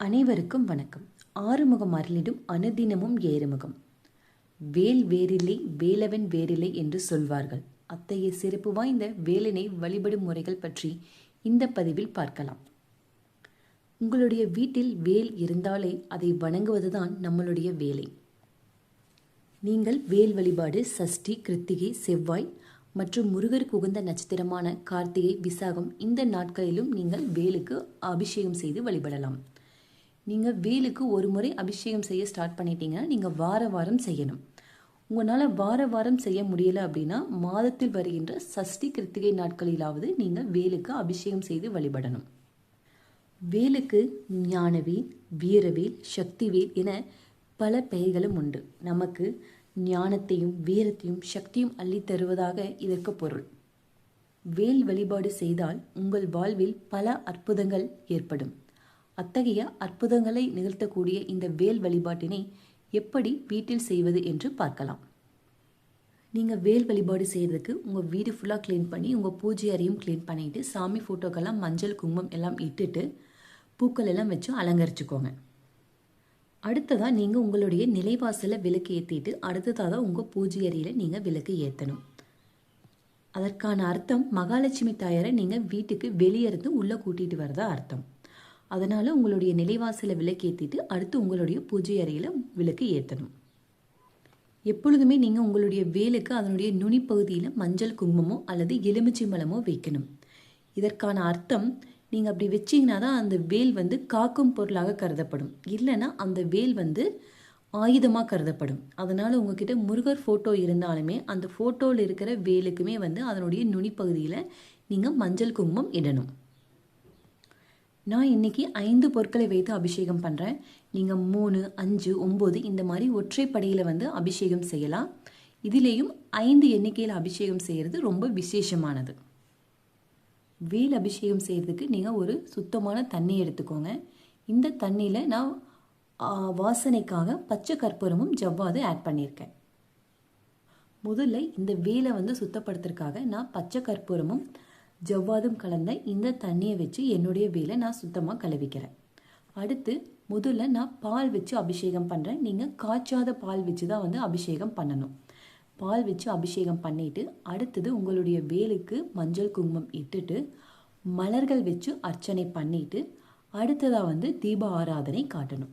அனைவருக்கும் வணக்கம். ஆறுமுகம் அருளிடும் அனுதினமும் ஏறுமுகம். வேல் வேறில்லை வேலவன் வேறில்லை என்று சொல்வார்கள். அத்தகைய சிறப்பு வாய்ந்த வேலனை வழிபடும் முறைகள் பற்றி இந்த பதிவில் பார்க்கலாம். உங்களுடைய வீட்டில் வேல் இருந்தாலே அதை வணங்குவதுதான் நம்மளுடைய வேலை. நீங்கள் வேல் வழிபாடு சஷ்டி, கிருத்திகை, செவ்வாய் மற்றும் முருகருக்கு உகந்த நட்சத்திரமான கார்த்திகை, விசாகம் இந்த நாட்களிலும் நீங்கள் வேலுக்கு அபிஷேகம் செய்து வழிபடலாம். நீங்கள் வேலுக்கு ஒரு முறை அபிஷேகம் செய்ய ஸ்டார்ட் பண்ணிட்டீங்கன்னா நீங்கள் வாரம் செய்யணும். உங்களால் வாரம் செய்ய முடியலை அப்படின்னா மாதத்தில் வருகின்ற சஷ்டி, கிருத்திகை நாட்களிலாவது நீங்கள் வேலுக்கு அபிஷேகம் செய்து வழிபடணும். வேலுக்கு ஞானவேல், வீரவேல், சக்திவேல் என பல பெயர்களும் உண்டு. நமக்கு ஞானத்தையும் வீரத்தையும் சக்தியும் அள்ளி தருவதாக இதற்கு பொருள். வேல் வழிபாடு செய்தால் உங்கள் வாழ்வில் பல அற்புதங்கள் ஏற்படும். அத்தகைய அற்புதங்களை நிகழ்த்தக்கூடிய இந்த வேல் வழிபாட்டினை எப்படி வீட்டில் செய்வது என்று பார்க்கலாம். நீங்கள் வேல் வழிபாடு செய்கிறதுக்கு உங்கள் வீடு ஃபுல்லாக க்ளீன் பண்ணி உங்கள் பூஜை அறையும் க்ளீன் பண்ணிவிட்டு சாமி ஃபோட்டோக்கெல்லாம் மஞ்சள், குங்குமம் எல்லாம் இட்டுட்டு பூக்கள் எல்லாம் வச்சு அலங்கரிச்சுக்கோங்க. அடுத்ததாக நீங்கள் உங்களுடைய நிலைவாசலில் விளக்கு ஏற்றிட்டு அடுத்ததாக தான் உங்கள் பூஜை அறையில் நீங்கள் விளக்கு ஏற்றணும். அதற்கான அர்த்தம் மகாலட்சுமி தாயாரை நீங்கள் வீட்டுக்கு வெளியிருந்து உள்ளே கூட்டிகிட்டு வரதா அர்த்தம். அதனால் உங்களுடைய நிலைவாசலை விளக்கு ஏற்றிட்டு அடுத்து உங்களுடைய பூஜை அறையில் விளக்கு ஏற்றணும். எப்பொழுதுமே நீங்கள் உங்களுடைய வேலுக்கு அதனுடைய நுனிப்பகுதியில் மஞ்சள், குங்குமமோ அல்லது எலுமிச்சை மலமோ வைக்கணும். இதற்கான அர்த்தம் நீங்கள் அப்படி வச்சிங்கன்னா தான் அந்த வேல் காக்கும் பொருளாக கருதப்படும். இல்லைன்னா அந்த வேல் ஆயுதமாக கருதப்படும். அதனால் உங்ககிட்ட முருகர் ஃபோட்டோ இருந்தாலுமே அந்த ஃபோட்டோவில் இருக்கிற வேலுக்குமே அதனுடைய நுனிப்பகுதியில் நீங்கள் மஞ்சள், குங்குமம் இடணும். நான் இன்னைக்கு 5 பொருட்களை வைத்து அபிஷேகம் பண்ணுறேன். நீங்கள் 3, 5, 9 இந்த மாதிரி ஒற்றைப்படையில் அபிஷேகம் செய்யலாம். இதிலேயும் 5 எண்ணிக்கையில் அபிஷேகம் செய்கிறது ரொம்ப விசேஷமானது. வேல் அபிஷேகம் செய்கிறதுக்கு நீங்கள் ஒரு சுத்தமான தண்ணி எடுத்துக்கோங்க. இந்த தண்ணியில் நான் வாசனைக்காக பச்சை கற்பூரமும் ஜவ்வாது ஆட் பண்ணியிருக்கேன். முதல்ல இந்த வேலை சுத்தப்படுத்துறதுக்காக நான் பச்சை கற்பூரமும் ஜவ்வாதும் கலந்த இந்த தண்ணியை வச்சு என்னுடைய வேலை நான் சுத்தமாக கழுவிக்கிறேன். அடுத்து முதல்ல நான் பால் வச்சு அபிஷேகம் பண்ணுறேன். நீங்கள் காய்ச்சாத பால் வச்சு தான் அபிஷேகம் பண்ணணும். பால் வச்சு அபிஷேகம் பண்ணிவிட்டு அடுத்தது உங்களுடைய வேலுக்கு மஞ்சள், குங்குமம் இட்டுட்டு மலர்கள் வச்சு அர்ச்சனை பண்ணிவிட்டு அடுத்ததாக தீப ஆராதனை காட்டணும்.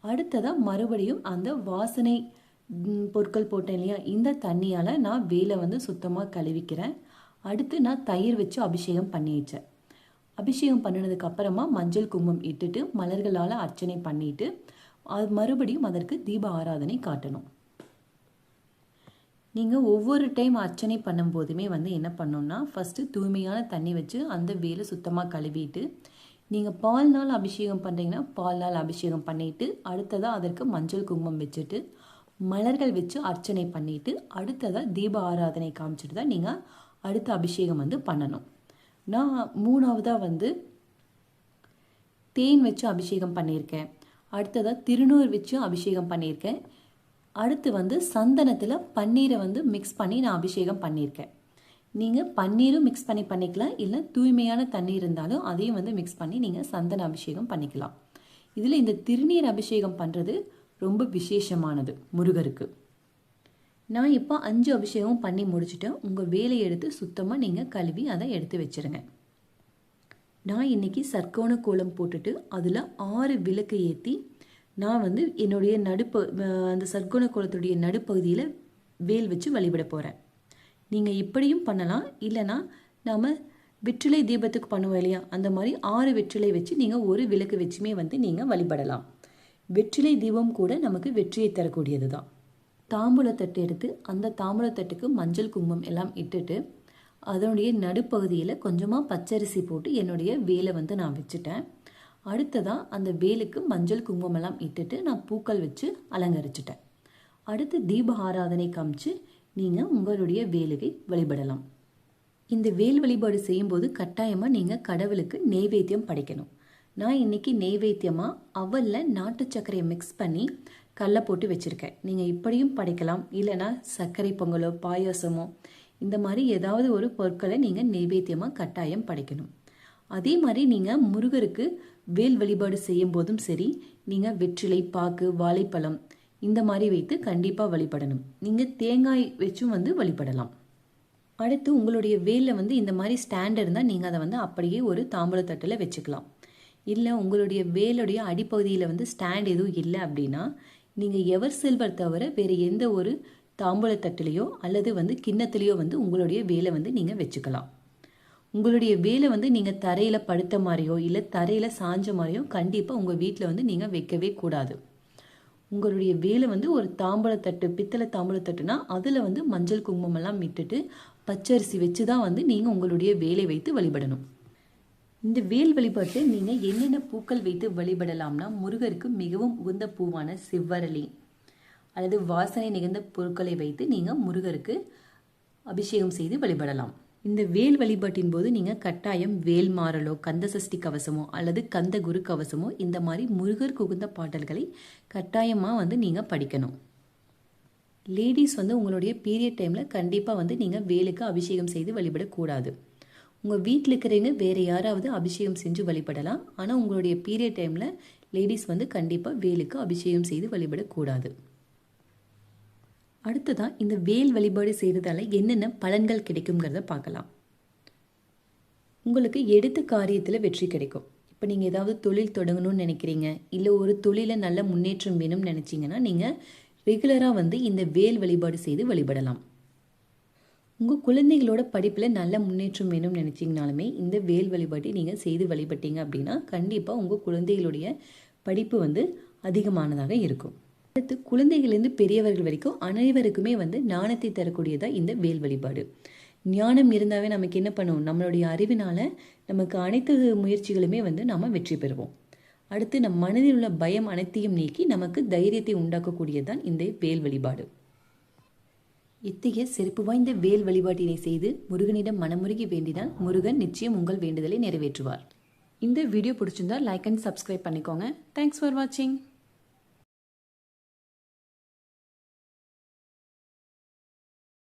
அடுத்ததாக மறுபடியும் அந்த வாசனை பொருட்கள் போட்டேன் இல்லையா, இந்த தண்ணியால் நான் வேலை சுத்தமாக கழுவிக்கிறேன். அடுத்து நான் தயிர் வச்சு அபிஷேகம் பண்ணி வச்சேன். அபிஷேகம் பண்ணினதுக்கு அப்புறமா மஞ்சள், குங்குமம் இட்டுட்டு மலர்களால் அர்ச்சனை பண்ணிட்டு மறுபடியும் அதற்கு தீப ஆராதனை காட்டணும். நீங்கள் ஒவ்வொரு டைம் அர்ச்சனை பண்ணும் போதுமே என்ன பண்ணணும்னா ஃபஸ்ட்டு தூய்மையான தண்ணி வச்சு அந்த வேலை சுத்தமாக கழுவிட்டு நீங்கள் பால்னால் அபிஷேகம் பண்ணுறீங்கன்னா பால்னால் அபிஷேகம் பண்ணிவிட்டு அடுத்ததாக அதற்கு மஞ்சள், குங்குமம் வச்சுட்டு மலர்கள் வச்சு அர்ச்சனை பண்ணிவிட்டு அடுத்ததாக தீப ஆராதனை காமிச்சிட்டு தான் நீங்கள் அடுத்த அபிஷேகம் பண்ணணும். நான் 3ஆவதாக தேன் வச்சு அபிஷேகம் பண்ணியிருக்கேன். அடுத்ததாக திருநூறு வச்சு அபிஷேகம் பண்ணியிருக்கேன். அடுத்து சந்தனத்தில் பன்னீரை மிக்ஸ் பண்ணி நான் அபிஷேகம் பண்ணியிருக்கேன். நீங்கள் பன்னீரும் மிக்ஸ் பண்ணி பண்ணிக்கலாம், இல்லை தூய்மையான தண்ணீர் இருந்தாலும் அதையும் மிக்ஸ் பண்ணி நீங்கள் சந்தன அபிஷேகம் பண்ணிக்கலாம். இதில் இந்த திருநீர் அபிஷேகம் பண்ணுறது ரொம்ப விசேஷமானது முருகருக்கு. நான் இப்போ 5 அபிஷேகம் பண்ணி முடிச்சுட்டேன். உங்கள் வேலையை எடுத்து சுத்தமாக நீங்கள் கழுவி அதை எடுத்து வச்சுருங்க. நான் இன்றைக்கி சர்க்கோண கோலம் போட்டுட்டு அதில் 6 விளக்கு ஏற்றி நான் என்னுடைய அந்த சர்க்கோண கோலத்துடைய நடுப்பகுதியில் வேல் வச்சு வழிபட போகிறேன். நீங்கள் இப்படியும் பண்ணலாம், இல்லைனா நாம் வெற்றிலை தீபத்துக்கு பண்ணுவோம் இல்லையா, அந்த மாதிரி 6 வெற்றிலை வச்சு நீங்கள் ஒரு விளக்கு வச்சுமே நீங்கள் வழிபடலாம். வெற்றிலை தீபம் கூட நமக்கு வெற்றியை தரக்கூடியது தான். தாம்பூலத்தட்டு எடுத்து அந்த தாம்பூலத்தட்டுக்கு மஞ்சள், குங்குமம் எல்லாம் இட்டுட்டு அதனுடைய நடுப்பகுதியில் கொஞ்சமாக பச்சரிசி போட்டு என்னுடைய வேலை நான் வச்சுட்டேன். அடுத்ததாக அந்த வேலுக்கு மஞ்சள், குங்குமம் எல்லாம் இட்டுட்டு நான் பூக்கள் வச்சு அலங்கரிச்சிட்டேன். அடுத்து தீப ஆராதனை காமிச்சு நீங்கள் உங்களுடைய வேலையை வழிபடலாம். இந்த வேல் வழிபாடு செய்யும்போது கட்டாயமாக நீங்கள் கடவுளுக்கு நெய்வேத்தியம் படைக்கணும். நான் இன்றைக்கி நெய்வேத்தியமாக அவலில் நாட்டு சர்க்கரையை மிக்ஸ் பண்ணி கடலை போட்டு வச்சுருக்கேன். நீங்கள் இப்படியும் படைக்கலாம், இல்லைனா சர்க்கரை பொங்கலோ பாயாசமோ இந்த மாதிரி ஏதாவது ஒரு பொருட்களை நீங்கள் நெய்வேத்தியமாக கட்டாயம் படைக்கணும். அதே மாதிரி நீங்கள் முருகருக்கு வேல் வழிபாடு செய்யும் போதும் சரி, நீங்கள் வெற்றிலை, பாக்கு, வாழைப்பழம் இந்த மாதிரி வைத்து கண்டிப்பாக வழிபடணும். நீங்கள் தேங்காய் வச்சும் வழிபடலாம். அடுத்து உங்களுடைய வேலில் இந்த மாதிரி ஸ்டாண்ட் இருந்தால் நீங்கள் அதை அப்படியே ஒரு தாம்பூலத்தட்டில் வச்சுக்கலாம். இல்லை உங்களுடைய வேலுடைய அடிப்பகுதியில் ஸ்டாண்ட் எதுவும் இல்லை அப்படின்னா நீங்கள் எவர் சில்வர் தவிர வேறு எந்த ஒரு தாம்பூலத்தட்டிலையோ அல்லது கிண்ணத்திலையோ உங்களுடைய வேலை நீங்கள் வச்சுக்கலாம். உங்களுடைய வேலை நீங்கள் தரையில் படுத்த மாதிரியோ இல்லை தரையில் சாஞ்ச மாதிரியோ கண்டிப்பாக உங்கள் வீட்டில் நீங்கள் வைக்கவே கூடாது. உங்களுடைய வேலை ஒரு தாம்பூலத்தட்டு, பித்தளை தாம்பூலத்தட்டுனா அதில் மஞ்சள் குங்குமம் எல்லாம் விட்டுட்டு பச்சரிசி வச்சு தான் நீங்கள் உங்களுடைய வேலை வைத்து வழிபடணும். இந்த வேல் வழிபாட்டில் நீங்கள் என்னென்ன பூக்கள் வைத்து வழிபடலாம்னா, முருகருக்கு மிகவும் உகந்த பூவான செவ்வரளி அல்லது வாசனை நிகழ்ந்த பொருட்களை வைத்து நீங்கள் முருகருக்கு அபிஷேகம் செய்து வழிபடலாம். இந்த வேல் வழிபாட்டின் போது நீங்கள் கட்டாயம் வேல் மாறலோ, கந்த சஷ்டி கவசமோ அல்லது கந்த குரு கவசமோ இந்த மாதிரி முருகருக்கு உகந்த பாடல்களை கட்டாயமாக நீங்கள் படிக்கணும். லேடிஸ் உங்களுடைய பீரியட் டைமில் கண்டிப்பாக நீங்கள் வேலுக்கு அபிஷேகம் செய்து வழிபடக்கூடாது. உங்கள் வீட்டில் இருக்கிறவங்க வேறு யாராவது அபிஷேகம் செஞ்சு வழிபடலாம். ஆனால் உங்களுடைய பீரியட் டைமில் லேடிஸ் கண்டிப்பாக வேலுக்கு அபிஷேகம் செய்து வழிபடக்கூடாது. அடுத்ததான் இந்த வேல் வழிபாடு செய்கிறதால என்னென்ன பலன்கள் கிடைக்குங்கிறத பார்க்கலாம். உங்களுக்கு எடுத்த காரியத்தில் வெற்றி கிடைக்கும். இப்போ நீங்கள் ஏதாவது தொழில் தொடங்கணும்னு நினைக்கிறீங்க, இல்லை ஒரு தொழிலில் நல்ல முன்னேற்றம் வேணும்னு நினச்சிங்கன்னா நீங்கள் ரெகுலராக இந்த வேல் வழிபாடு செய்து வழிபடலாம். உங்கள் குழந்தைகளோட படிப்பில் நல்ல முன்னேற்றம் வேணும்னு நினச்சிங்கனாலுமே இந்த வேல் வழிபாட்டை நீங்கள் செய்து வழிபட்டீங்க அப்படின்னா கண்டிப்பாக உங்கள் குழந்தைகளுடைய படிப்பு அதிகமானதாக இருக்கும். அடுத்து குழந்தைகள்லேருந்து பெரியவர்கள் வரைக்கும் அனைவருக்குமே ஞானத்தை தரக்கூடியதாக இந்த வேல் வழிபாடு. ஞானம் இருந்தாவே நமக்கு என்ன பண்ணுவோம், நம்மளுடைய அறிவினால் நமக்கு அனைத்து முயற்சிகளுமே நாம் வெற்றி பெறுவோம். அடுத்து நம் மனதில் உள்ள பயம் அனைத்தையும் நீக்கி நமக்கு தைரியத்தை உண்டாக்கக்கூடியதான் இந்த வேல் வழிபாடு. இத்தகைய சிறப்பு வாய்ந்த வேல் வழிபாட்டினை செய்து முருகனிடம் மனமுருகி வேண்டினால் முருகன் நிச்சயம் உங்கள் வேண்டுதலை நிறைவேற்றுவார். இந்த வீடியோ பிடிச்சிருந்தா லைக் அண்ட் சப்ஸ்கிரைப் பண்ணிக்கோங்க. தேங்க்ஸ் ஃபார் வாட்சிங்.